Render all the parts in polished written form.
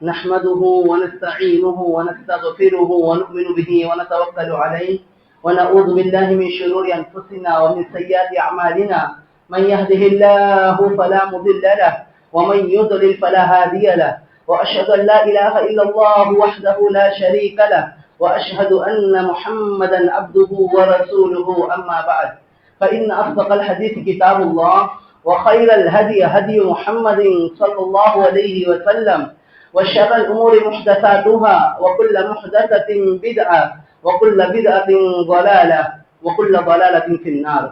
نحمده ونستعينه ونستغفره ونؤمن به ونتوكل عليه ونعوذ بالله من شرور أنفسنا ومن سيئات أعمالنا. من يهده الله فلا مضل له ومن يضلل فلا هادي له، وأشهد أن لا إله إلا الله وحده لا شريك له، وأشهد أن محمدا عبده ورسوله. أما بعد، فإن أصدق الحديث كتاب الله، وخير الهدي هدي محمد صلى الله عليه وسلم، وشر الأمور محدثاتها، وكل محدثة بدعة، وكل بدعة ضلالة، وكل ضلالة في النار.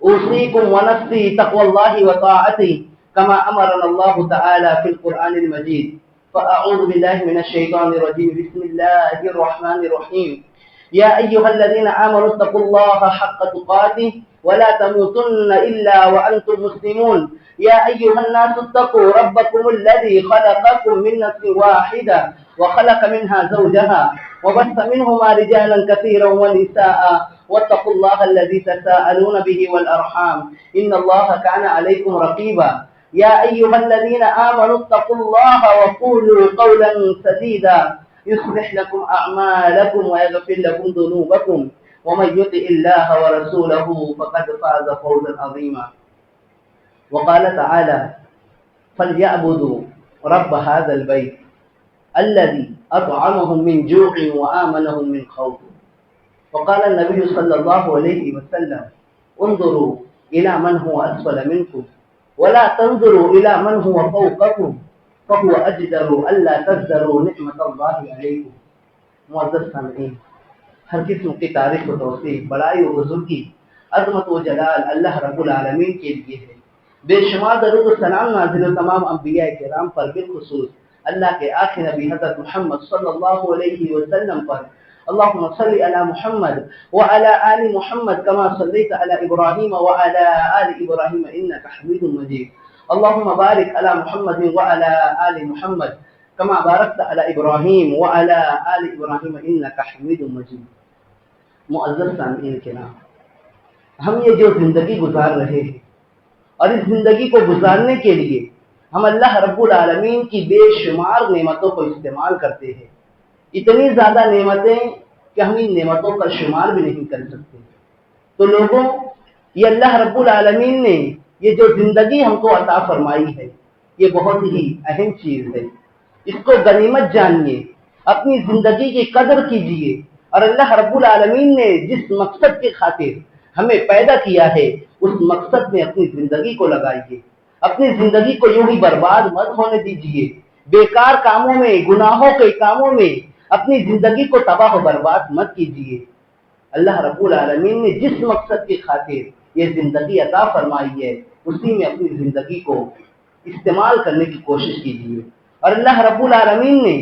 أوصيكم ونفسي تقوى الله وطاعته كما أمرنا الله تعالى في القرآن المجيد. فأعوذ بالله من الشيطان الرجيم. بسم الله الرحمن الرحيم. يا أيها الذين آمنوا اتقوا الله حق تقاته ولا تموتن إلا وأنتم مسلمون. يا أيها الناس اتقوا ربكم الذي خلقكم من نفس واحدة وخلق منها زوجها وبث منهما رجالا كثيرا ونساء، واتقوا الله الذي تساءلون به والأرحام إن الله كان عليكم رقيبا. يا أيها الذين آمنوا اتقوا الله وقولوا قولا سديدا يصلح لكم أعمالكم ويغفر لكم ذنوبكم، ومن يطع الله ورسوله فقد فاز فوزا عظيما. وقال تعالى: فليعبدوا رب هذا البيت الذي أطعمهم من جوع وآمنهم من خوف. وقال النبي صلى الله عليه وسلم: انظروا إلى من هو أسفل منكم ولا تنظروا إلى من هو فوقكم فهو أجدر ألا تزدروا نعمة الله عليكم. معزز سامعین، ہر قسم کی تعریف و توصیف، بڑائی و بزرگی، عظمت و جلال اللہ رب العالمین کے لیے ہے. بے شمار درود و سلام نازل و تمام انبیاء کرام پر، بالخصوص اللہ کے آخری نبی حضرت محمد صلی اللہ علیہ وسلم پر. اللهم صل على محمد وعلى آل محمد كما صليت على إبراهيم وعلى آل إبراهيم إنك حميد مجيد. اللهم بارك على محمد وعلى آل محمد كما باركت على إبراهيم وعلى آل إبراهيم إنك حميد مجيد. معزز سامعین کرام، ہم یہ جو زندگی گزار رہے ہیں اور اس زندگی کو گزارنے کے لیے ہم اللہ رب العالمین کی بے شمار نعمتوں کو استعمال کرتے ہیں. اتنی زیادہ نعمتیں کہ ہم ان نعمتوں کا شمار بھی نہیں کر سکتے. تو لوگوں، یہ اللہ رب العالمین نے یہ جو زندگی ہم کو عطا فرمائی ہے، یہ بہت ہی اہم چیز ہے. اس کو غنیمت جانیے، اپنی زندگی کی قدر کیجیے، اور اللہ رب العالمین نے جس مقصد کی خاطر ہمیں پیدا کیا ہے اس مقصد میں اپنی زندگی کو لگائیے. اپنی زندگی کو یوں ہی برباد مت ہونے دیجیے. بیکار کاموں میں، گناہوں کے کاموں میں اپنی زندگی کو تباہ و برباد مت کیجیے. اللہ رب العالمین نے جس مقصد کی خاطر یہ زندگی عطا فرمائی ہے اسی میں اپنی زندگی کو استعمال کرنے کی کوشش کیجیے. اور اللہ رب العالمین نے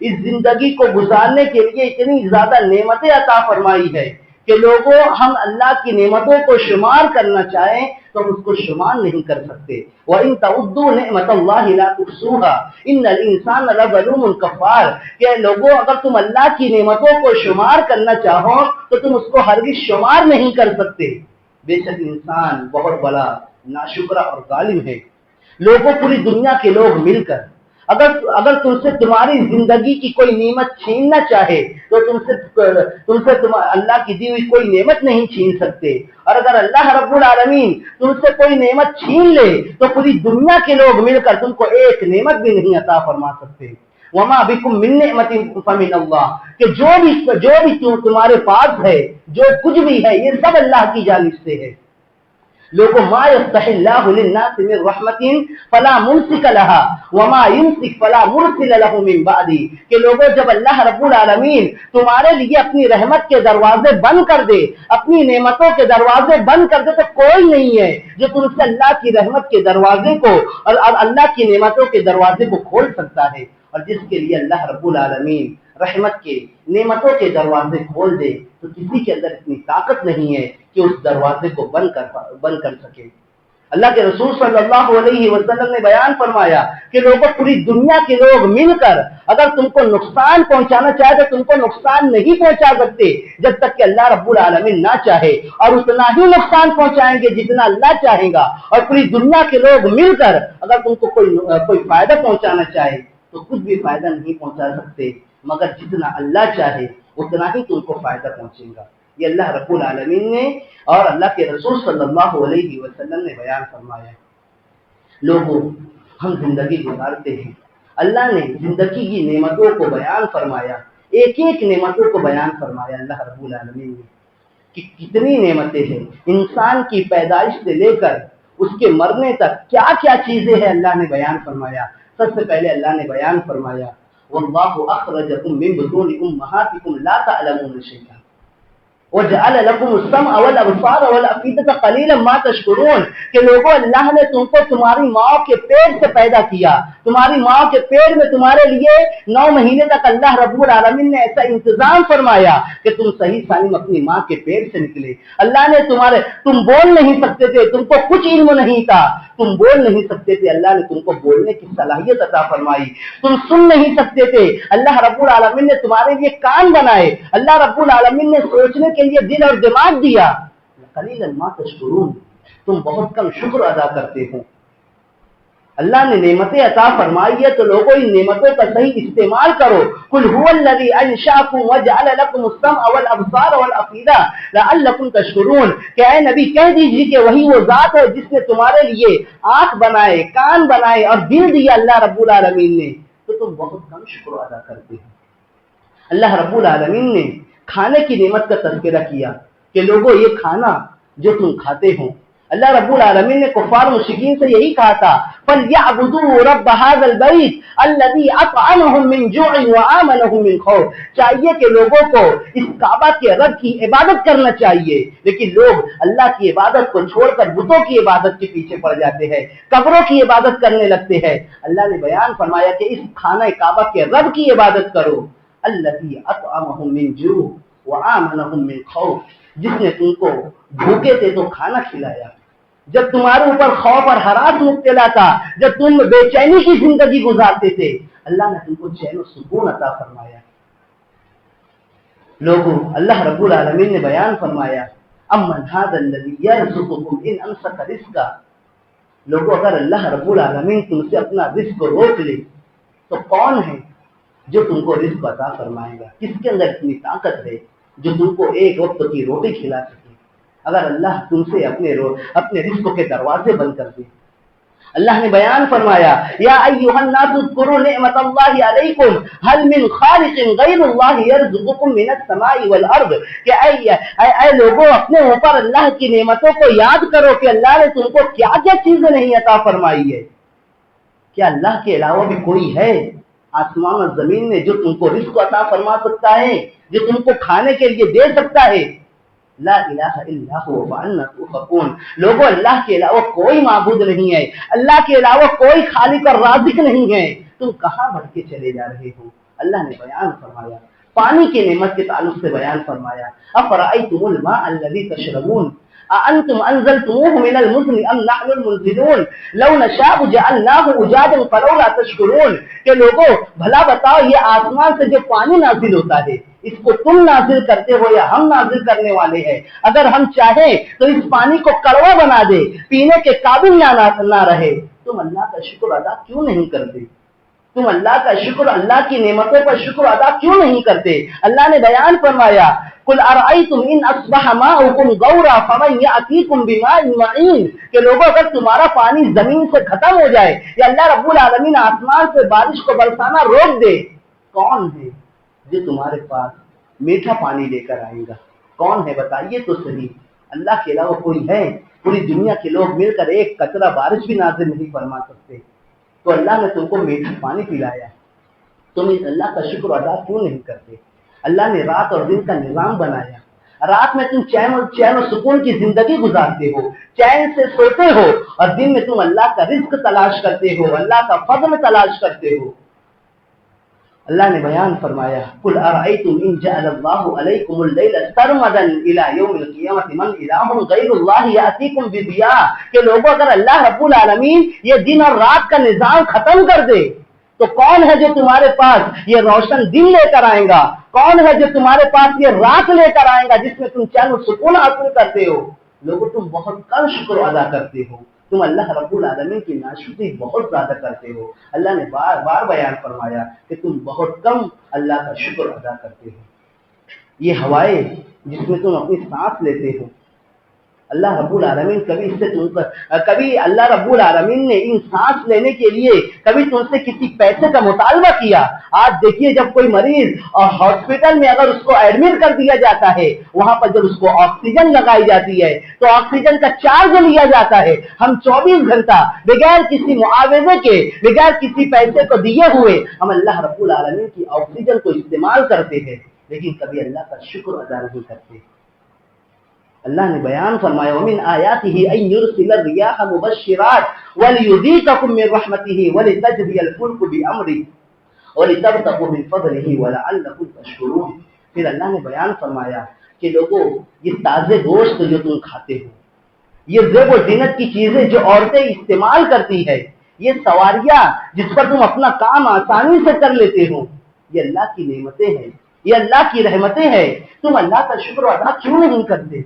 اس زندگی کو گزارنے کے لیے اتنی زیادہ نعمتیں عطا فرمائی ہے کہ لوگوں، ہم اللہ کی نعمتوں کو شمار کرنا چاہیں تو ہم اس کو شمار نہیں کر سکتے. وَإِن تَعُدُّوا نِعْمَتَ اللَّهِ لَا تُحْصُوهَا إِنَّ الْإِنسَانَ لَظَلُومٌ كَفَّارٌ. کہ لوگوں، اگر تم اللہ کی نعمتوں کو شمار کرنا چاہو تو تم اس کو ہرگز شمار نہیں کر سکتے. بے شک انسان بہت بڑا ناشکرا اور ظالم ہے. لوگوں، پوری دنیا کے لوگ مل کر اگر تم سے تمہاری زندگی کی کوئی نعمت چھیننا چاہے تو تم سے اللہ کی دی ہوئی کوئی نعمت نہیں چھین سکتے. اور اگر اللہ رب العالمین تم سے کوئی نعمت چھین لے تو پوری دنیا کے لوگ مل کر تم کو ایک نعمت بھی نہیں عطا فرما سکتے. وما بکم من نعمت فمن اللہ. کہ جو بھی تمہارے پاس ہے، جو کچھ بھی ہے، یہ سب اللہ کی جانب سے ہے. لوگوں، ما یفتح اللہ للناس من رحمت فلا ممسک لها وما یمسک فلا مرسل له من بعده. کہ لوگوں، جب اللہ رب العالمین تمہارے لیے اپنی رحمت کے دروازے بند کر دے، اپنی نعمتوں کے دروازے بند کر دے، تو کوئی نہیں ہے جو تم سے اللہ کی رحمت کے دروازے کو اور اللہ کی نعمتوں کے دروازے کو کھول سکتا ہے. اور جس کے لیے اللہ رب العالمین رحمت کے، نعمتوں کے دروازے کھول دے تو کسی کے اندر اتنی طاقت نہیں ہے کہ اس دروازے کو بند کر سکے. اللہ کے رسول صلی اللہ علیہ وسلم نے بیان فرمایا کہ لوگوں، پوری دنیا کے لوگ مل کر اگر تم کو نقصان پہنچانا چاہے تو تم کو نقصان نہیں پہنچا سکتے جب تک کہ اللہ رب العالمین نہ چاہے، اور اتنا ہی نقصان پہنچائیں گے جتنا اللہ چاہے گا. اور پوری دنیا کے لوگ مل کر اگر تم کو کوئی فائدہ پہنچانا چاہے تو کچھ بھی فائدہ نہیں پہنچا سکتے، مگر جتنا اللہ چاہے اتنا ہی تم کو فائدہ پہنچے گا۔ یہ اللہ رب العالمین نے اور اللہ کے رسول صلی اللہ علیہ وسلم نے بیان فرمایا۔ لوگوں، ہم زندگی گزارتے ہیں، اللہ نے زندگی کی نعمتوں کو بیان فرمایا، ایک ایک نعمتوں کو بیان فرمایا اللہ رب العالمین نے کہ کتنی نعمتیں ہیں۔ انسان کی پیدائش سے لے کر اس کے مرنے تک کیا کیا چیزیں ہیں اللہ نے بیان فرمایا۔ سب سے پہلے اللہ نے بیان فرمایا واللہ اخرجکم من بطون امہاتکم لا تعلمون شیئا وجعل لكم السمع والابصار والافئدة قليلا ما تشکرون، کہ لوگوں اللہ نے تم کو تمہاری ماں کے پیٹ سے پیدا کیا، تمہاری ماں کے پیٹ میں تمہارے لیے 9 مہینے تک اللہ رب العالمین نے ایسا انتظام فرمایا کہ تم صحیح سالم اپنی ماں کے پیٹ سے نکلے۔ اللہ نے تم بول نہیں سکتے تھے، تم کو کچھ علم نہیں تھا، تم بول نہیں سکتے تھے، اللہ نے تم کو بولنے کی صلاحیت عطا فرمائی۔ تم سن نہیں سکتے تھے، اللہ رب العالمین نے تمہارے لیے کان بنائے، اللہ رب العالمین نے سوچنے کے لیے دل اور دماغ دیا۔ قلیلا ما تشکرون، تم بہت کم شکر ادا کرتے ہو۔ اللہ نے نعمتیں عطا فرمائی ہے تو لوگوں ان نعمتوں کا صحیح استعمال کرو۔ قل هو الذی انشأکم وجعل لکم السمع والابصار والافئدہ لعلکم تشکرون، کہ اے نبی کہہ دیجیے کہ وہی وہ ذات ہے جس نے تمہارے لیے آنکھ بنائے، کان بنائے اور دل دیا اللہ رب العالمین نے، تو تم بہت کم شکر ادا کرتے ہو۔ اللہ رب العالمین نے کھانے کی نعمت کا تذکرہ کیا کہ لوگوں یہ کھانا جو تم کھاتے ہو، اللہ رب العالمین نے کفار مشرکین سے یہی کہا تھا فَلْيَعْبُدُوا رَبَّ هَذَا الْبَيْتِ الَّذِي أَطْعَمَهُم مِّن جُوعٍ وَآمَنَهُم مِّن خَوْفٍ، چاہیے کہ لوگوں کو اس کعبہ کے رب کی عبادت کرنا چاہیے، لیکن لوگ اللہ کی عبادت کو چھوڑ کر بتوں کی عبادت کے پیچھے پڑ جاتے ہیں، قبروں کی عبادت کرنے لگتے ہیں۔ اللہ نے بیان فرمایا کہ اس خانہ کعبہ کے رب کی عبادت کرو، الَّذِي أَطْعَمَهُم مِّن جُوعٍ وَآمَنَهُم مِّن خَوْفٍ، جس نے تم کو بھوکے تھے تو کھانا کھلایا، جب تمہارے اوپر خوف اور ہراس مبتلا تھا، جب تم بے چینی کی زندگی گزارتے تھے، اللہ نے تم کو چین و سکون عطا فرمایا۔ لوگوں، اللہ رب العالمین نے بیان فرمایا امن ھذا الذی یرزقکم ان امسک رزقا، لوگوں اگر اللہ رب العالمین تم سے اپنا رزق روک لے تو کون ہے جو تم کو رزق عطا فرمائے گا؟ کس کے اندر اتنی طاقت ہے جو تم کو ایک وقت کی روٹی کھلا سکے؟ اگر اللہ تم سے اپنے رزق کے دروازے بند کر دے۔ اللہ نے بیان فرمایا یا ایھا الناس اذکروا نعمت اللہ علیکم هل من خالق غیر اللہ یرزقکم من السماء والارض، کہ اے لوگوں اپنے اوپر اللہ کی نعمتوں کو یاد کرو کہ اللہ نے تم کو کیا کیا چیزیں نہیں عطا فرمائی ہے۔ کیا اللہ کے علاوہ بھی کوئی ہے آسمان اور زمین میں جو تم کو رزق عطا فرما سکتا ہے، جو تم کو کھانے کے لیے دے سکتا ہے؟ لا الہ الا هو فانا تؤفکون، لوگوں اللہ کے علاوہ کوئی معبود نہیں ہے، اللہ کے علاوہ کوئی خالق اور رازق نہیں ہے، تم کہاں بڑھ کے چلے جا رہے ہو؟ اللہ نے بیان فرمایا، پانی کی نعمت کے تعلق سے بیان فرمایا افرأیتم الماء الذی تشربون اانتم انزلتموه من المزن ام نحن المنزلون لو نشاء جعلناه اجاجا فلولا تشکرون، کہ لوگوں بھلا بتاؤ یہ آسمان سے جو پانی نازل ہوتا ہے اس کو تم نازل کرتے ہو یا ہم نازل کرنے والے ہیں؟ اگر ہم چاہیں تو اس پانی کو کڑوا بنا دے، پینے کے قابل نہ رہے، تم اللہ کا شکر ادا کیوں نہیں کرتے؟ تم اللہ کا شکر، اللہ کی نعمتوں پر شکر ادا کیوں نہیں کرتے؟ اللہ نے بیان فرمایا قل ارأیتم ان اصبح ماؤکم غورا فمن یأتیکم بماء معین، کہ لوگوں اگر تمہارا پانی زمین سے ختم ہو جائے یا اللہ رب العالمین آسمان سے بارش کو برسانا روک دے، کون ہے جو تمہارے پاس میٹھا پانی لے کر آئے گا؟ کون ہے بتائیے تو صحیح۔ اللہ کے علاوہ کوئی ہے؟ پوری دنیا کے لوگ مل کر ایک قطرہ بارش بھی نازل نہیں فرما سکتے، تو اللہ نے تم کو میٹھا پانی پلایا، تم اس اللہ کا شکر ادا کیوں نہیں کرتے؟ اللہ نے رات اور دن کا نظام بنایا، رات میں تم چین و سکون کی زندگی گزارتے ہو، چین سے سوتے ہو، اور دن میں تم اللہ کا رزق تلاش کرتے ہو، اللہ کا فضل تلاش کرتے ہو۔ اللہ نے بیان فرمایا قل ارأیتم ان جعل اللہ علیکم اللیل سرمدا الی یوم القیامۃ من الہ غیر اللہ یأتیکم بضیاء، کہ لوگوں اگر اللہ رب العالمین یہ دن اور رات کا نظام ختم کر دے تو کون ہے جو تمہارے پاس یہ روشن دن لے کر آئے گا؟ کون ہے جو تمہارے پاس یہ رات لے کر آئے گا جس میں تم چین و سکون حاصل کرتے ہو؟ لوگوں تم بہت کم شکر ادا کرتے ہو۔ تم اللہ رب العالمین کی ناشکری بہت زیادہ کرتے ہو. اللہ نے بار بار بیان فرمایا کہ تم بہت کم اللہ کا شکر ادا کرتے ہو. یہ ہوائیں جس میں تم اپنی سانس لیتے ہو، اللہ رب العالمین کبھی اللہ رب العالمین نے ان سانس لینے کے لیے کبھی تم سے کسی پیسے کا مطالبہ کیا؟ آج دیکھیے جب کوئی مریض اور ہاسپٹل میں اگر اس کو ایڈمٹ کر دیا جاتا ہے، وہاں پر جب اس کو آکسیجن لگائی جاتی ہے تو آکسیجن کا چارج لیا جاتا ہے. ہم 24 گھنٹہ بغیر کسی معاوضے کے، بغیر کسی پیسے کو دیے ہوئے ہم اللہ رب العالمین کی آکسیجن کو استعمال کرتے ہیں، لیکن کبھی اللہ کا شکر ادا نہیں کرتے. اللہ نے بیان فرمایا وَمِنْ آيَاتِهِ أَن يُرْسِلَ الرِّيَاحَ مُبَشِّرَاتٍ وَلِيُذِيقَكُم مِّن رَّحْمَتِهِ وَلِتَجْرِيَ الْفُلْكُ بِأَمْرِهِ وَلِتَبْتَغُوا مِن فَضْلِهِ وَلَعَلَّكُمْ تَشْكُرُونَ. پھر اللہ نے بیان فرمایا کہ لوگوں، یہ تازے گوشت جو تم کھاتے ہو، یہ زیب و زینت کی چیزیں جو عورتیں استعمال کرتی ہے، یہ سواریاں جس پر تم اپنا کام آسانی سے کر لیتے ہو، یہ اللہ کی نعمتیں ہیں، یہ اللہ کی رحمتیں ہیں. تم اللہ کا شکر ادا کیوں نہیں کرتے؟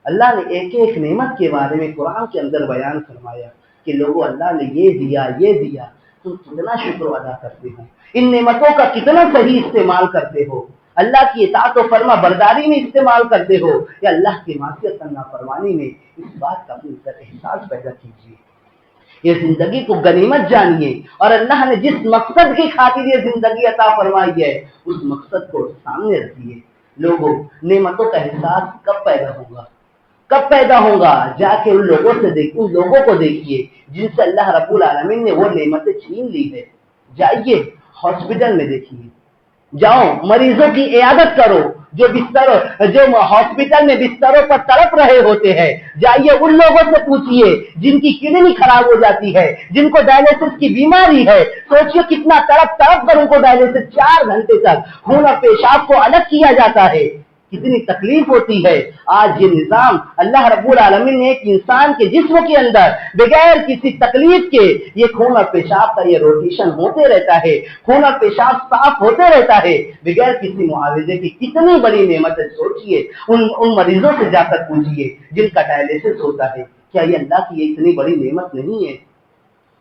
اللہ نے ایک ایک نعمت کے بارے میں قرآن کے اندر بیان فرمایا کہ لوگوں، اللہ نے یہ دیا، تم کتنا شکر ادا کرتے ہو، ان نعمتوں کا کتنا صحیح استعمال کرتے ہو، اللہ کی اطاعت و فرما برداری میں استعمال کرتے ہو یا اللہ کی معصیت اور نافرمانی میں. اس بات کا اپنے احساس پیدا کیجیے. یہ زندگی کو غنیمت جانیے، اور اللہ نے جس مقصد کی خاطر یہ زندگی عطا فرمائی ہے اس مقصد کو سامنے رکھیے. لوگوں، نعمتوں کا احساس کب پیدا ہوگا؟ جا کے ان لوگوں کو دیکھیے جن سے اللہ رب العالمین نے وہ نعمتیں چھین لی ہے. جائیے ہاسپٹل میں دیکھیے، جاؤ مریضوں کی عیادت کرو، جو ہاسپٹل میں بستروں پر تڑپ رہے ہوتے ہیں. جائیے ان لوگوں سے پوچھیے جن کی کڈنی خراب ہو جاتی ہے، جن کو ڈائلیسس کی بیماری ہے. سوچیے کتنا تڑپ کر ان کو ڈائلیسس 4 گھنٹے تک خون اور پیشاب کو الگ کیا جاتا ہے، کتنی تکلیف ہوتی ہے. آج یہ نظام اللہ رب العالمین نے ایک انسان کے جسم کے اندر بغیر کسی تکلیف کے یہ خون اور پیشاب کا یہ روٹیشن ہوتے رہتا ہے، خون اور پیشاب صاف ہوتے رہتا ہے بغیر کسی معاوضے کی. کتنی بڑی نعمت ہے. سوچئے ان مریضوں سے جا کر پوچھئے جن کا ڈائلیسس ہوتا ہے، کیا یہ اللہ کی اتنی بڑی نعمت نہیں ہے؟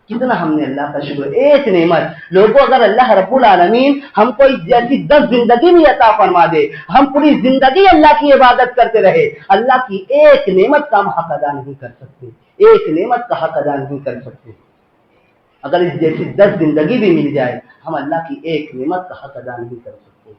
کتنا ہم نے اللہ کا شکر. ایک نعمت. لوگوں، اگر اللہ رب العالمین ہم کو جیسی 10 زندگی بھی عطا فرما دے، ہم پوری زندگی اللہ کی عبادت کرتے رہے، اللہ کی ایک نعمت کا ہم حق ادا نہیں کر سکتے. ایک نعمت کا حق ادا نہیں کر سکتے. اگر اس جیسی 10 زندگی بھی مل جائے، ہم اللہ کی ایک نعمت کا حق ادا نہیں کر سکتے.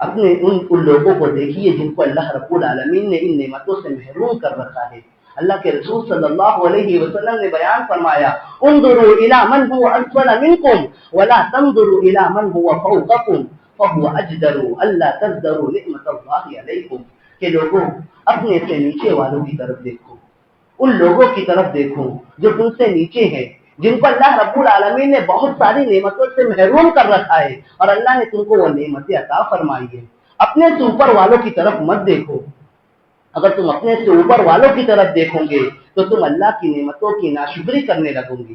اپنے ان لوگوں کو دیکھیے جن کو اللہ رب العالمین نے ان نعمتوں سے محروم کر رکھا ہے. اللہ کے رسول صلی اللہ علیہ وسلم نے بیان فرمایا انظروا الی من هو اسفل منکم ولا تنظروا الی من هو فوقکم فهو اجدر الا تزدروا نعمت اللہ علیکم. کہ لوگوں، اپنے سے نیچے والوں کی طرف دیکھو، ان لوگوں کی طرف دیکھو جو تم سے نیچے ہیں، جن کو اللہ رب العالمین نے بہت ساری نعمتوں سے محروم کر رکھا ہے اور اللہ نے تم کو وہ نعمتیں عطا فرمائی ہے. اپنے سے اوپر والوں کی طرف مت دیکھو. اگر تم اپنے سے اوپر والوں کی طرف دیکھو گے تو تم اللہ کی نعمتوں کی ناشکری کرنے لگو گے.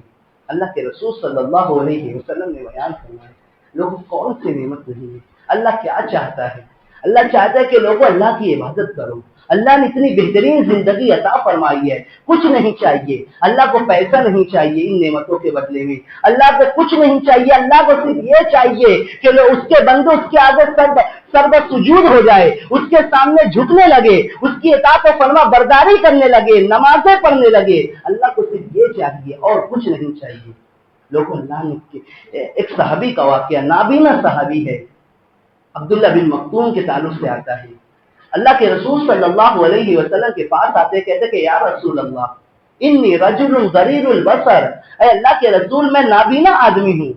اللہ کے رسول صلی اللہ علیہ وسلم نے بیان فرمایا لوگوں کون سی نعمت نہیں ہے. اللہ کیا چاہتا ہے؟ اللہ چاہتا ہے کہ لوگوں اللہ کی عبادت کرو. اللہ نے اتنی بہترین زندگی عطا فرمائی ہے، کچھ نہیں چاہیے. اللہ کو پیسہ نہیں چاہیے ان نعمتوں کے بدلے میں، اللہ کو کچھ نہیں چاہیے. اللہ کو صرف یہ چاہیے کہ اس کے بندے اس کے آگے سر سجود ہو جائے، اس کے سامنے جھکنے لگے، اس کی اطاعت و فرما برداری کرنے لگے، نمازیں پڑھنے لگے. اللہ کو صرف یہ چاہیے اور کچھ نہیں چاہیے. لوگوں، اللہ نے ایک صحابی کا واقعہ، نابینا صحابی ہے، عبداللہ بن مکتوم کے تعلق سے آتا ہے. اللہ کے رسول صلی اللہ علیہ وسلم کے پاس آتے کہتے کہ یا رسول اللہ انی رجل ضریر البصر. اے اللہ کے رسول، میں نابینا آدمی ہوں،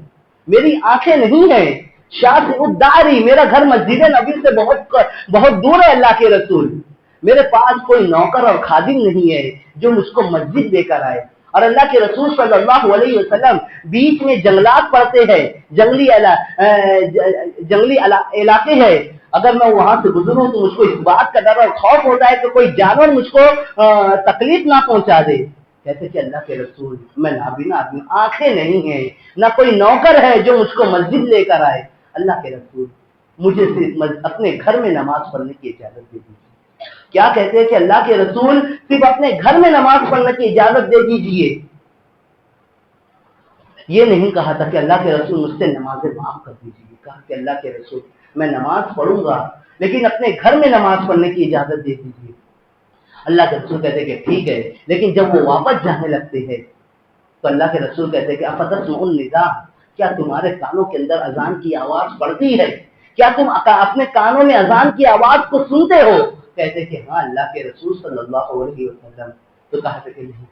میری آنکھیں نہیں ہیں. شاذ الداری، میرا گھر مسجد نبی سے بہت دور ہے. اللہ کے رسول، میرے پاس کوئی نوکر اور خادم نہیں ہے جو مجھ کو مسجد لے کر آئے. اور اللہ کے رسول صلی اللہ علیہ وسلم بیچ میں جنگلات پڑتے ہیں، جنگلی علاقے ہیں. اگر میں وہاں سے گزروں تو مجھ کو اس بات کا ڈر اور خوف ہوتا ہے کہ کوئی جانور مجھ کو تکلیف نہ پہنچا دے. کہتے کہ اللہ کے رسول، میں نابینا آدمی، آنکھیں نہیں ہیں، نہ کوئی نوکر ہے جو مجھ کو مسجد لے کر آئے. اللہ کے رسول، مجھے صرف اپنے گھر میں نماز پڑھنے کی اجازت دے دیجیے. کیا کہتے ہیں کہ اللہ کے رسول صرف اپنے گھر میں نماز پڑھنے کی اجازت دے دیجیے، یہ نہیں کہا تھا کہ اللہ کے رسول مجھ سے نمازیں معاف کر دیجیے، کہا کہ اللہ کے رسول میں نماز پڑھوں گا لیکن اپنے گھر میں نماز پڑھنے کی اجازت دے دیجیے۔ اللہ کے رسول کہتے کہ ٹھیک ہے، لیکن جب وہ واپس جانے لگتے ہیں تو اللہ کے رسول کہتے ہیں کہ افتسمع النداء، کیا تمہارے کانوں کے اندر اذان کی آواز پڑتی ہے؟ کیا تم اپنے کانوں میں اذان کی آواز کو سنتے ہو؟ کہتے کہ ہاں اللہ کے رسول صلی اللہ علیہ وسلم۔ تو کہا کہ نہیں،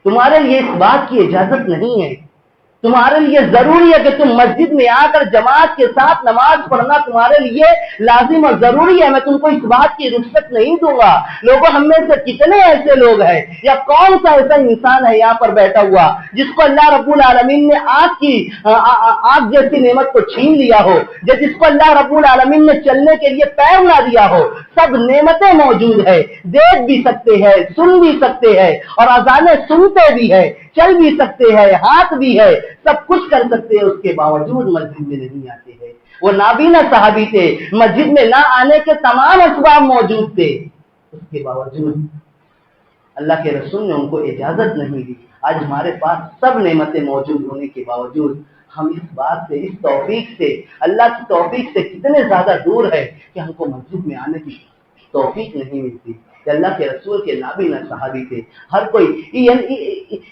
تمہارے لیے اس بات کی اجازت نہیں ہے، تمہارے لیے ضروری ہے کہ تم مسجد میں آ کر جماعت کے ساتھ نماز پڑھنا تمہارے لیے لازم اور ضروری ہے، میں تم کو اس بات کی رخصت نہیں دوں گا۔ لوگوں ہم میں سے کتنے ایسے لوگ ہیں یا کون سا ایسا انسان ہے یہاں پر بیٹھا ہوا جس کو اللہ رب العالمین نے آگ جیسی نعمت کو چھین لیا ہو، جس کو اللہ رب العالمین نے چلنے کے لیے پیر نہ دیا ہو؟ سب نعمتیں موجود ہے، دیکھ بھی سکتے ہیں، سن بھی سکتے ہیں، اور اذانیں سنتے بھی ہے، چل بھی سکتے ہیں، ہاتھ بھی ہے، سب کچھ کر سکتے ہیں، اس کے باوجود مسجد میں نہیں آتے ہیں۔ وہ نابینا صحابی تھے، مسجد میں نہ آنے کے تمام اسباب موجود تھے، اس کے باوجود اللہ کے رسول نے ان کو اجازت نہیں دی۔ آج ہمارے پاس سب نعمتیں موجود ہونے کے باوجود ہم اس بات سے، اس توفیق سے، اللہ کی توفیق سے کتنے زیادہ دور ہے کہ ہم کو مسجد میں آنے کی توفیق نہیں ملتی۔ کہ اللہ کے رسول کے نابینا صحابی تھے، ہر کوئی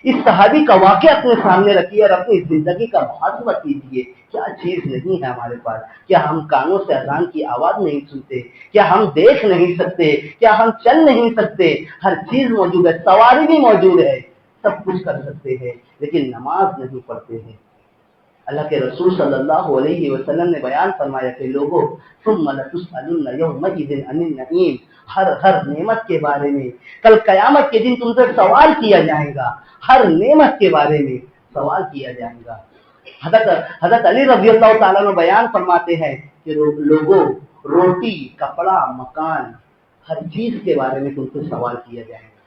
اس صحابی کا واقعہ اپنے سامنے رکھیے اور اپنی زندگی کا محاسبہ کیجیے، کیا چیز نہیں ہے ہمارے پاس؟ کیا ہم کانوں سے اذان کی آواز نہیں سنتے؟ کیا ہم دیکھ نہیں سکتے؟ کیا ہم چل نہیں سکتے؟ ہر چیز موجود ہے، سواری بھی موجود ہے، سب کچھ کر سکتے ہیں، لیکن نماز نہیں پڑھتے ہیں۔ اللہ کے رسول صلی اللہ علیہ وسلم نے بیان فرمایا کہ لوگوں ثم لتسألن یومئذ عن النعیم، ہر نعمت کے بارے میں کل قیامت کے دن تم سے سوال کیا جائے گا، ہر نعمت کے بارے میں سوال کیا جائے گا۔ حضرت علی رضی اللہ تعالیٰ نے بیان فرماتے ہیں کہ لوگوں روٹی، کپڑا، مکان، ہر چیز کے بارے میں تم سے سوال کیا جائے گا،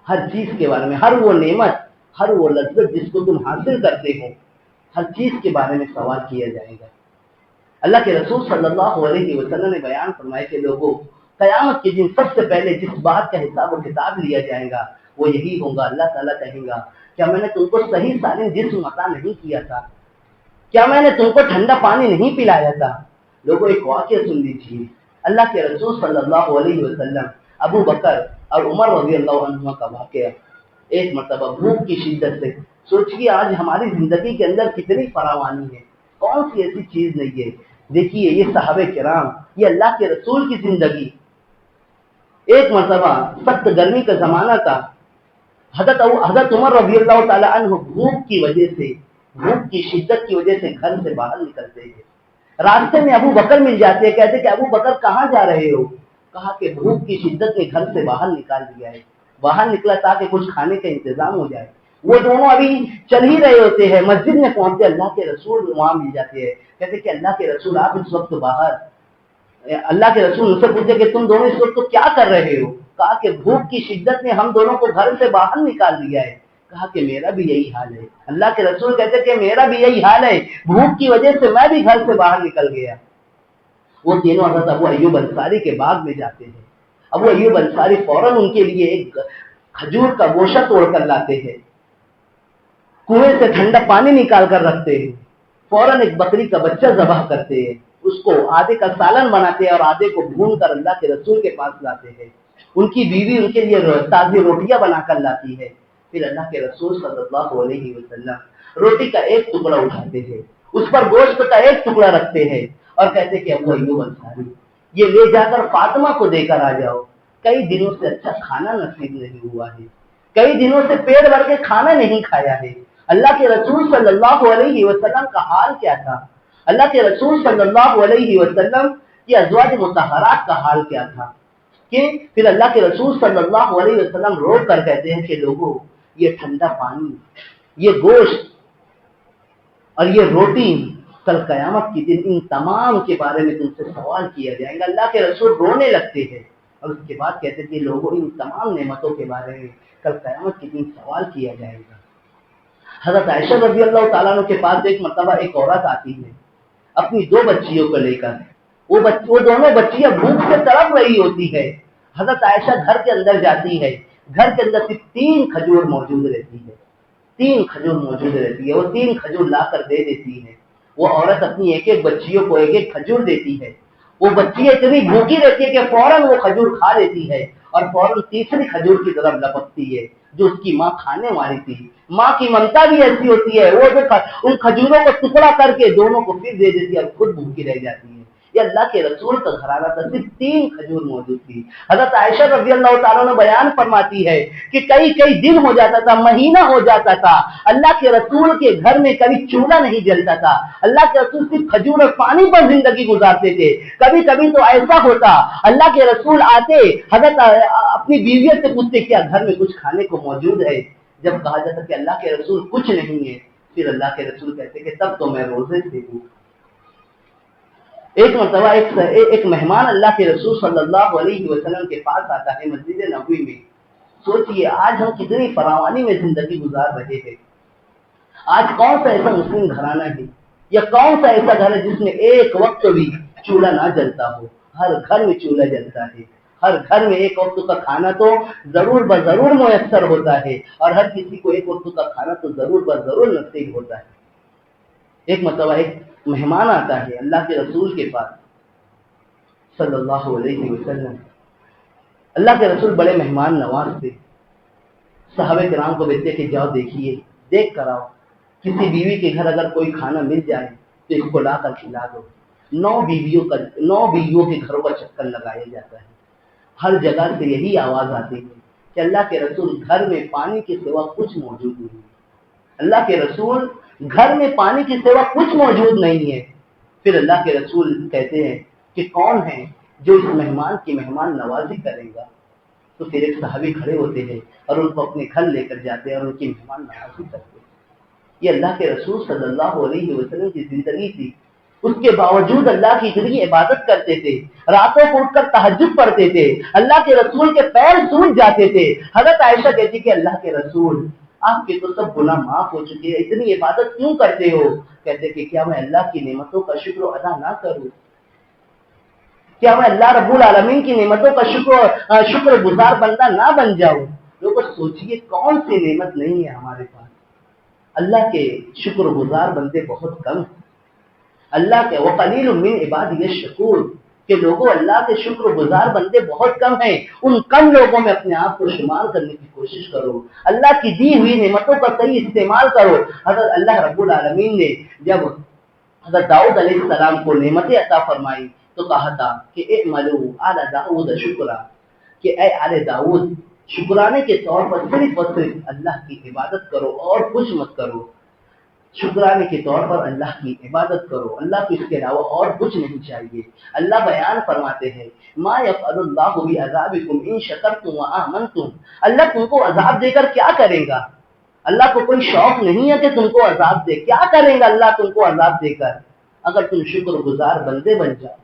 ہر چیز کے بارے میں، ہر وہ نعمت، ہر وہ لذت جس کو تم حاصل کرتے ہو، ہر چیز کے بارے میں سوال کیا جائے گا۔ اللہ کے رسول صلی اللہ علیہ وسلم نے بیان فرمایا کہ لوگوں قیامت کے دن سب سے پہلے جس بات کا حساب و کتاب لیا جائے گا وہ یہی ہوگا، اللہ تعالیٰ کہیں گا کیا میں نے تم کو صحیح سالم جسم عطا نہیں کیا تھا؟ کیا میں نے تم کو ٹھنڈا پانی نہیں پلایا تھا؟ لوگوں ایک واقعہ سن لیجیے، اللہ کے رسول صلی اللہ علیہ وسلم، ابو بکر اور عمر رضی اللہ عنہما کا واقعہ۔ ایک مرتبہ بھوک کی شدت سے، سوچیے آج ہماری زندگی کے اندر کتنی فراوانی ہے، کون سی ایسی چیز نہیں ہے؟ دیکھیے یہ صحابہ کرام، یہ اللہ کے رسول کی زندگی۔ ایک مرتبہ سخت گرمی کا زمانہ تھا، حضرت عمر رضی اللہ تعالی عنہ بھوک کی وجہ سے، بھوک کی شدت کی وجہ سے گھر سے باہر نکلتے ہیں۔ راستے میں ابو بکر مل جاتے ہیں، کہتے کہ ابو بکر کہاں جا رہے ہو؟ کہا کہ بھوک کی شدت نے گھر سے باہر نکال دیا ہے، باہر نکلا تاکہ کچھ کھانے کا انتظام ہو جائے۔ وہ دونوں ابھی چل ہی رہے ہوتے ہیں، مسجد میں پہنچتے اللہ کے رسول وہاں مل جاتے ہیں، کہتے کہ اللہ کے رسول آپ اس وقت باہر؟ اللہ کے رسول ان سے پوچھے کہ تم دونوں اس وقت کیا کر رہے ہو؟ کہا کہ بھوک کی شدت نے ہم دونوں کو گھر سے باہر نکال دیا ہے۔ کہا کہ میرا بھی یہی حال ہے۔ اللہ کے رسول کہتے کہ میرا بھی یہی حال ہے، بھوک کی وجہ سے میں بھی گھر سے باہر نکل گیا۔ وہ تینوں حضرت ابو ایوب انصاری کے باغ میں جاتے ہیں۔ ابو ایوب انصاری فوراً ان کے لیے ایک کھجور کا گوشہ توڑ کر لاتے ہیں، کنویں سے ٹھنڈا پانی نکال کر رکھتے ہیں، فوراً ایک بکری کا بچہ ذبح کرتے ہیں، اس کو آدھے کا سالن بناتے ہیں اور آدھے کو بھون کر اللہ کے رسول کے پاس لاتے ہیں۔ ان کی بیوی ان کے لیے تازی روٹیاں بنا کر لاتی ہے۔ پھر اللہ کے رسول صلی اللہ علیہ وسلم روٹی کا ایک ٹکڑا اٹھاتے ہیں، اس پر گوشت کا ایک ٹکڑا رکھتے ہیں اور کہتے کہ ابو ایوب انصاری یہ لے جا کر فاطمہ کو دے کر آ جاؤ، کئی دنوں سے اچھا کھانا نصیب نہیں ہوا ہے، کئی دنوں سے پیٹ بھر کے کھانا نہیں کھایا ہے۔ اللہ کے رسول صلی اللہ علیہ وسلم کا حال کیا تھا؟ اللہ کے رسول صلی اللہ علیہ وسلم کی ازواج مطہرات کا حال کیا تھا؟ کہ پھر اللہ کے رسول صلی اللہ علیہ وسلم رو کر کہتے ہیں کہ لوگوں یہ ٹھنڈا پانی، یہ گوشت اور یہ روٹی کل قیامت کے دن ان تمام کے بارے میں تم سے سوال کیا جائے گا۔ اللہ کے رسول رونے لگتے ہیں اور اس کے بعد کہتے ہیں کہ لوگوں ان تمام نعمتوں کے بارے میں کل قیامت کے دن سوال کیا جائے گا۔ حضرت عائشہ رضی اللہ تعالیٰ عنہ کے پاس ایک مرتبہ ایک عورت آتی ہے اپنی 2 بچیوں کو لے کر، وہ دونوں بچیاں بھوک سے تڑپ رہی ہوتی ہے. حضرت عائشہ گھر کے اندر جاتی ہے. گھر کے اندر صرف 3 کھجور موجود رہتی ہے. 3 کھجور موجود رہتی ہے. وہ 3 کھجور لا کر دے دیتی ہے. وہ عورت اپنی ایک ایک بچیوں کو ایک ایک کھجور دیتی ہے. وہ بچی اتنی بھوکی رہتی ہے کہ فوراً وہ کھجور کھا لیتی ہے اور فوراً تیسری کھجور کی طرف لپکتی ہے جو اس کی ماں کھانے والی تھی. ماں کی ممتا بھی ایسی ہوتی ہے, وہ ان کھجوروں کو ٹکڑا کر کے دونوں کو پھر دے دیتی ہے اور خود بھوکی رہ جاتی ہے. یہ اللہ کے رسول کا گھرانہ تھا, صرف 3 کھجور موجود تھی. حضرت عائشہ رضی اللہ تعالیٰ نے بیان فرماتی ہے کہ کئی دن ہو جاتا تھا, مہینہ ہو جاتا تھا, اللہ کے رسول کے گھر میں کبھی چولہا نہیں جلتا تھا. اللہ کے رسول صرف کھجور اور پانی پر زندگی گزارتے تھے. کبھی کبھی تو ایسا ہوتا اللہ کے رسول آتے, حضرت اپنی بیویوں سے پوچھتے کیا گھر میں کچھ کھانے کو موجود ہے. جب کہا جاتا کہ اللہ کے رسول کچھ نہیں ہے, پھر اللہ کے رسول کہتے کہ تب تو میں روزے سے ہوں. ایک مرتبہ ایک مہمان اللہ کے رسول صلی اللہ علیہ وسلم کے پاس آتا ہے مسجد نبوی میں. سوچئے آج ہم کتنی فراوانی میں زندگی گزار رہے ہیں. آج کون سا ایسا مسلم گھرانہ ہے یا کون سا ایسا گھر ہے جس میں ایک وقت بھی چولہا نہ جلتا ہو. ہر گھر میں چولہا جلتا ہے. ہر گھر میں ایک وقت کا کھانا تو ضرور بضرور میسر ہوتا ہے اور ہر کسی کو ایک وقت کا کھانا تو ضرور بضرور نصیب ہوتا ہے. ایک مرتبہ ایک مہمان آتا ہے اللہ کے رسول کے پاس صلی اللہ علیہ وسلم. اللہ کے رسول بڑے مہمان نواز تھے. صحابہ کرام کو کہتے کہ جاؤ دیکھیے, دیکھ کر آؤ, کسی بیوی کے گھر اگر کوئی کھانا مل جائے تو اس کو لا کر کھلا دو. 9 بیویوں کے گھروں کا چکر لگایا جاتا ہے. ہر جگہ سے یہی آواز آتی ہے کہ اللہ کے رسول گھر میں پانی کے سوا کچھ موجود نہیں ہے. اللہ کے رسول گھر میں پانی کے سوا کچھ موجود نہیں ہے. پھر اللہ کے رسول کہتے ہیں کہ کون ہے جو اس مہمان کی مہمان نوازی کرے گا. تو پھر ایک صحابی کھڑے ہوتے ہیں اور ان کو اپنے گھر لے کر جاتے ہیں اور ان کی مہمان نوازی کرتے ہیں. یہ اللہ کے رسول صلی اللہ علیہ وسلم کی زندگی تھی. اس کے باوجود اللہ کی اتنی عبادت کرتے تھے, راتوں کو اٹھ کر تہجد پڑھتے تھے. اللہ کے رسول کے پیر سوج جاتے تھے. حضرت عائشہ کہتی کہ اللہ کے رسول آپ کے تو سب گناہ معاف ہو چکے ہیں, اتنی عبادت کیوں کرتے ہو؟ کہتے کہ کیا میں اللہ کی نعمتوں کا شکر ادا نہ کروں؟ کیا میں اللہ رب العالمین کی نعمتوں کا شکر گزار بندہ نہ بن جاؤں؟ لوگوں سوچئے کون سی نعمت نہیں ہے ہمارے پاس. اللہ کے شکر گزار بندے بہت کم ہیں. اللہ کے وقلیل من عبادی الشکور کہ لوگوں اللہ کے شکر گزار بندے بہت کم ہیں. ان کم لوگوں میں اپنے آپ کو شمار کرنے کی کوشش کرو. اللہ کی دی ہوئی نعمتوں کا صحیح استعمال کرو. حضرت اللہ رب العالمین نے جب حضرت داؤد علیہ السلام کو نعمتیں عطا فرمائی تو کہا تھا کہ اعملوا آل داؤد شکرا, کہ اے آل داؤد شکرانے کے طور پر صرف اور صرف اللہ کی عبادت کرو اور کچھ مت کرو. شکرانے کے طور پر اللہ کی عبادت کرو, اللہ کو اس کے علاوہ اور کچھ نہیں چاہیے. اللہ بیان فرماتے ہیں ما یفعل اللہ بعذابکم ان شکرتم وآمنتم. اللہ تم کو عذاب دے کر کیا کرے گا؟ اللہ کو کوئی شوق نہیں ہے کہ تم کو عذاب دے. کیا کرے گا اللہ تم کو عذاب دے کر؟ اگر تم شکر گزار بندے بن جاؤ,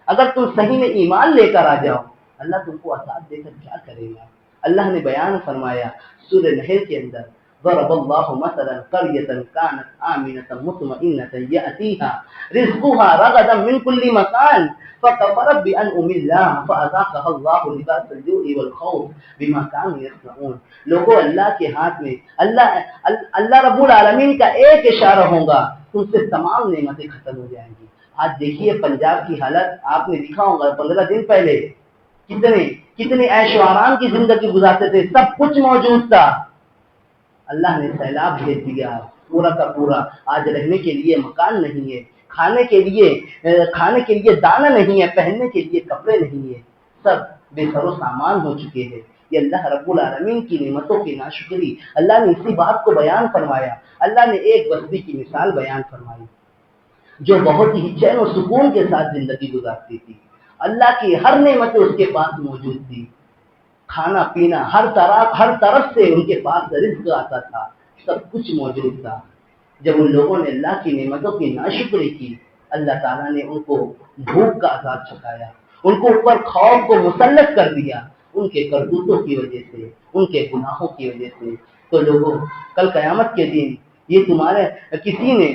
اگر تم صحیح میں ایمان لے کر آ جاؤ, اللہ تم کو عذاب دے کر کیا کرے گا؟ اللہ نے بیان فرمایا سورہ نحل کے اندر ضرب اللہ مثلا قرية كانت آمنة مطمئنة يأتيها رزقها رغدا من كل مكان فكفرت بأنعم الله فأذاقها الله لباس الجوع والخوف بما كانوا يصنعون. لوگوں اللہ کے ہاتھ میں اللہ رب العالمین کا ایک اشارہ ہوگا تم سے تمام نعمتیں ختم ہو جائیں گی. آج دیکھیے پنجاب کی حالت, آپ نے دیکھا ہوگا 15 دن پہلے کتنے عیش و آرام کی زندگی گزارتے تھے, سب کچھ موجود تھا. اللہ نے سیلاب بھیج دیا پورا کا پورا. آج رہنے کے لیے مکان نہیں ہے, کھانے کے لیے دانہ نہیں ہے, پہننے کے لیے کپڑے نہیں ہے, سب بے سر و سامان ہو چکے ہیں. یہ اللہ رب العالمین کی نعمتوں کی ناشکری. اللہ نے اسی بات کو بیان فرمایا. اللہ نے ایک بستی کی مثال بیان فرمائی جو بہت ہی چین و سکون کے ساتھ زندگی گزارتی تھی. اللہ کی ہر نعمت اس کے پاس موجود تھی, کھانا پینا ہر طرف سے ان کے پاس رزق آتا تھا, سب کچھ موجود تھا. جب ان لوگوں نے اللہ کی نعمتوں کی ناشکری کی, اللہ تعالیٰ نے ان کو بھوک کا عذاب چکایا, ان کو اوپر خوف کو مسلط کر دیا ان کے کرتوتوں کی وجہ سے, ان کے گناہوں کی وجہ سے. تو لوگوں کل قیامت کے دن یہ تمہارے کسی نے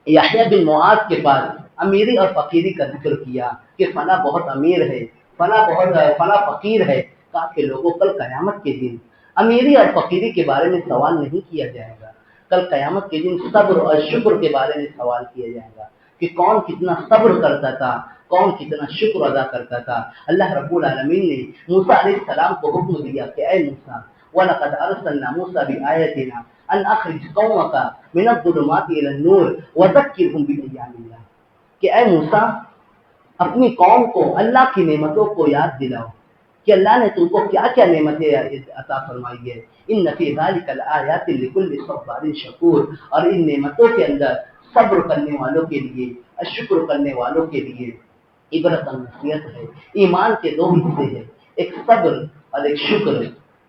یحییٰ بن معاذ کے پاس امیری اور فقیری کا ذکر کیا کہ فلاں بہت امیر ہے، فلاں فقیر ہے. کہا کہ لوگوں کل قیامت کے دن امیری اور فقیری کے بارے میں سوال نہیں کیا جائے گا. کل قیامت کے دن صبر اور شکر کے بارے میں سوال کیا جائے گا کہ کون کتنا صبر کرتا تھا، کون کتنا شکر ادا کرتا تھا. اللہ رب العالمین نے موسیٰ علیہ السلام کو حکم دیا کہ اے موسیٰ وَلَقَدْ أَرْسَلْنَا مُوسَىٰ بِآيَاتِنَا أَنْ أَخْرِجْ قَوْمَكَ مِنَ الظُّلُمَاتِ إِلَى النُّورِ وَذَكِّرْهُم بِأَيَّامِ اللَّهِ کہ اے موسیٰ اپنی قوم کو اللہ کی نعمتوں کو یاد دلاؤ کہ اللہ نے تم کو کیا کیا نعمتیں عطا فرمائی ہے. ان فی ذلک لآیات لکل صبار شکور، اور ان نعمتوں کے اندر صبر کرنے والوں کے لیے، شکر کرنے والوں کے لیے عبرت اور نصیحت ہے. ایمان کے دو حصے ہیں، ایک صبر اور ایک شکر.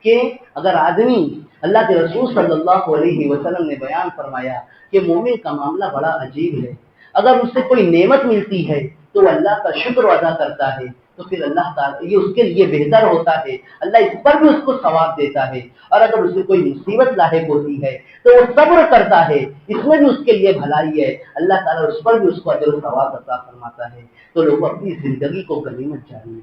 کہ اگر آدمی، اللہ کے رسول صلی اللہ علیہ وسلم نے بیان فرمایا کہ مومن کا معاملہ بڑا عجیب ہے، اگر اس سے کوئی نعمت ملتی ہے تو وہ اللہ کا شکر ادا کرتا ہے تو پھر اللہ تعالیٰ یہ اس کے لیے بہتر ہوتا ہے، اللہ اس پر بھی اس کو ثواب دیتا ہے. اور اگر اسے کوئی مصیبت لاحق ہوتی ہے تو وہ صبر کرتا ہے، اس میں بھی اس کے لیے بھلائی ہے، اللہ تعالیٰ اس پر بھی اس کو اجر و ثواب عطا فرماتا ہے. تو لوگ اپنی زندگی کو غنیمت جانیے،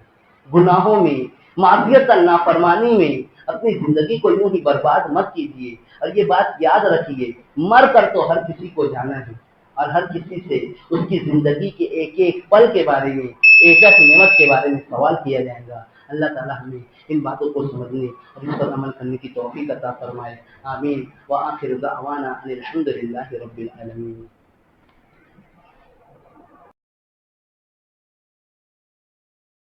گناہوں میں، معصیت اور نافرمانی میں اپنی زندگی کو یوں ہی برباد مت کیجیے. اور یہ بات یاد رکھیے، مر کر تو ہر کسی کو جانا ہے، اور ہر کسی سے اس کی زندگی کے ایک ایک پل کے بارے میں، ایک ایک نعمت کے بارے میں سوال کیا جائے گا. اللہ تعالیٰ ہمیں ان باتوں کو سمجھنے اور اس پر عمل کرنے کی توفیق عطا فرمائے. آمین. وآخر دعوانا ان الحمد للہ رب العالمین.